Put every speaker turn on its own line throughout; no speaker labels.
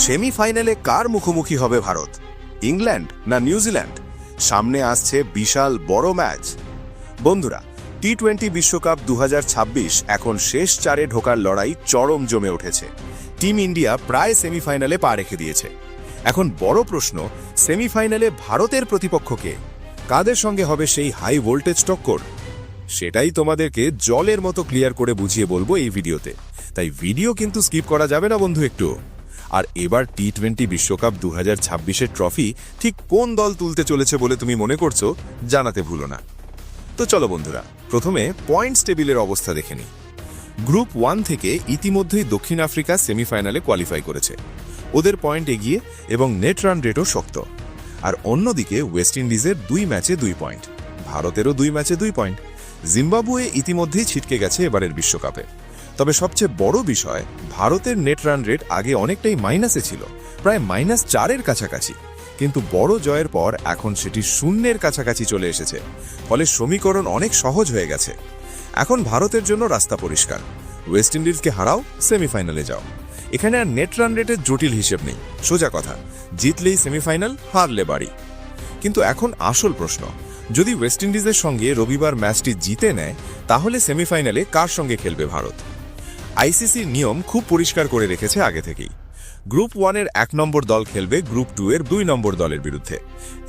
সেমিফাইনালে কার মুখোমুখি হবে ভারত? ইংল্যান্ড না নিউজিল্যান্ড? সামনে আসছে বিশাল বড় ম্যাচ। বন্ধুরা, টি-20 বিশ্বকাপ 2026 এখন শেষ চারে ঢোকার লড়াই চরম জমে উঠেছে। টিম ইন্ডিয়া প্রায় সেমিফাইনালে পা রেখে দিয়েছে। এখন বড় প্রশ্ন, সেমিফাইনালে ভারতের প্রতিপক্ষকে কাদের সঙ্গে হবে সেই হাই ভোল্টেজ টক্কর? সেটাই তোমাদেরকে জলের মতো ক্লিয়ার করে বুঝিয়ে বলবো এই ভিডিওতে। তাই ভিডিও কিন্তু স্কিপ করা যাবে না বন্ধু একটু। আর এবার টি-20 বিশ্বকাপ 2026-এর ট্রফি ঠিক কোন দল তুলতে চলেছে বলে তুমি মনে করছো, জানাতে ভুলো না। তো চলো বন্ধুরা, প্রথমে পয়েন্টস টেবিলের অবস্থা দেখে নিই। গ্রুপ 1 থেকে ইতিমধ্যেই দক্ষিণ আফ্রিকা সেমিফাইনালে কোয়ালিফাই করেছে। ওদের পয়েন্ট এগিয়ে এবং নেট রান রেটও শক্ত। আর অন্যদিকে ওয়েস্ট ইন্ডিজের 2 ম্যাচে 2 পয়েন্ট, ভারতেরও 2 ম্যাচে 2 পয়েন্ট। জিম্বাবুয়ে ইতিমধ্যেই ছিটকে গেছে এবারের বিশ্বকাপে। তবে সবচেয়ে বড় বিষয়, ভারতের নেট রান রেট আগে অনেকটাই মাইনাসে ছিল, প্রায় -4-এর কাছাকাছি। কিন্তু বড় জয়ের পর এখন সেটি শূন্যের কাছাকাছি চলে এসেছে। ফলে সমীকরণ অনেক সহজ হয়ে গেছে। এখন ভারতের জন্য রাস্তা পরিষ্কার। ওয়েস্ট ইন্ডিজকে হারাও, সেমিফাইনালে যাও। এখানে আর নেট রান রেটের জটিল হিসেব নেই। সোজা কথা, জিতলেই সেমিফাইনাল, হারলে বাড়ি। কিন্তু এখন আসল প্রশ্ন, যদি ওয়েস্ট ইন্ডিজের সঙ্গে রবিবার ম্যাচটি জিতে নেয়, তাহলে সেমিফাইনালে কার সঙ্গে খেলবে ভারত? আইসিসির নিয়ম খুব পরিষ্কার করে রেখেছে আগে থেকেই। গ্রুপ 1-এর 1 নম্বর দল খেলবে গ্রুপ 2-এর 2 নম্বর দলের বিরুদ্ধে,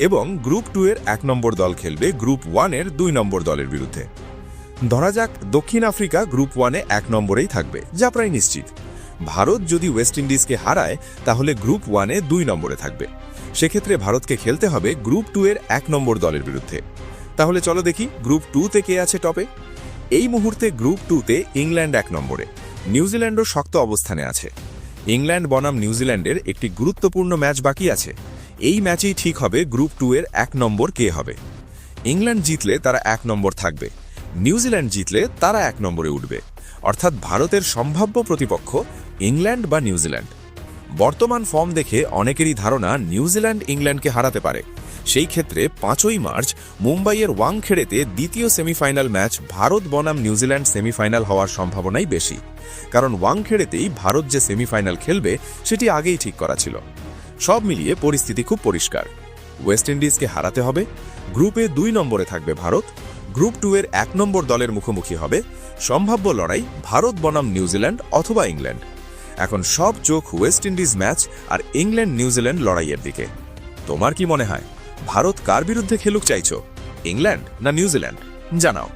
এবং গ্রুপ 2-এর 1 নম্বর দল খেলবে গ্রুপ 1-এর 2 নম্বর দলের বিরুদ্ধে। ধরা যাক দক্ষিণ আফ্রিকা গ্রুপ 1-এ 1 নম্বরেই থাকবে, যা প্রায় নিশ্চিত। ভারত যদি ওয়েস্ট ইন্ডিজকে হারায়, তাহলে গ্রুপ 1-এ 2 নম্বরে থাকবে। সেক্ষেত্রে ভারতকে খেলতে হবে গ্রুপ 2-এর 1 নম্বর দলের বিরুদ্ধে। তাহলে চলো দেখি গ্রুপ 2-তে কে আছে টপে। এই মুহূর্তে গ্রুপ 2-তে ইংল্যান্ড 1 নম্বরে, নিউজিল্যান্ডও শক্ত অবস্থানে আছে। ইংল্যান্ড বনাম নিউজিল্যান্ডের একটি গুরুত্বপূর্ণ ম্যাচ বাকি আছে। এই ম্যাচেই ঠিক হবে গ্রুপ 2-এর 1 নম্বর কে হবে। ইংল্যান্ড জিতলে তারা 1 নম্বর থাকবে, নিউজিল্যান্ড জিতলে তারা 1 নম্বরে উঠবে। অর্থাৎ ভারতের সম্ভাব্য প্রতিপক্ষ ইংল্যান্ড বা নিউজিল্যান্ড। বর্তমান ফর্ম দেখে অনেকেরই ধারণা নিউজিল্যান্ড ইংল্যান্ডকে হারাতে পারে। সেই ক্ষেত্রে 5ই মার্চ মুম্বাইয়ের ওয়াংখেড়েতে দ্বিতীয় সেমিফাইনাল ম্যাচ ভারত বনাম নিউজিল্যান্ড সেমিফাইনাল হওয়ার সম্ভাবনাই বেশি। কারণ ওয়াংখেড়েতেই ভারত যে সেমিফাইনাল খেলবে সেটি আগেই ঠিক করা ছিল। সব মিলিয়ে পরিস্থিতি খুব পরিষ্কার। ওয়েস্ট ইন্ডিজকে হারাতে হবে, গ্রুপে 2 নম্বরে থাকবে ভারত, গ্রুপ 2-এর 1 নম্বর দলের মুখোমুখি হবে। সম্ভাব্য লড়াই ভারত বনাম নিউজিল্যান্ড অথবা ইংল্যান্ড। এখন সব চোখ ওয়েস্ট ইন্ডিজ ম্যাচ আর ইংল্যান্ড নিউজিল্যান্ড লড়াইয়ের দিকে। তোমার কি মনে হয়, ভারত কার বিরুদ্ধে খেলুক চাইছো, ইংল্যান্ড না নিউজিল্যান্ড? জানাও।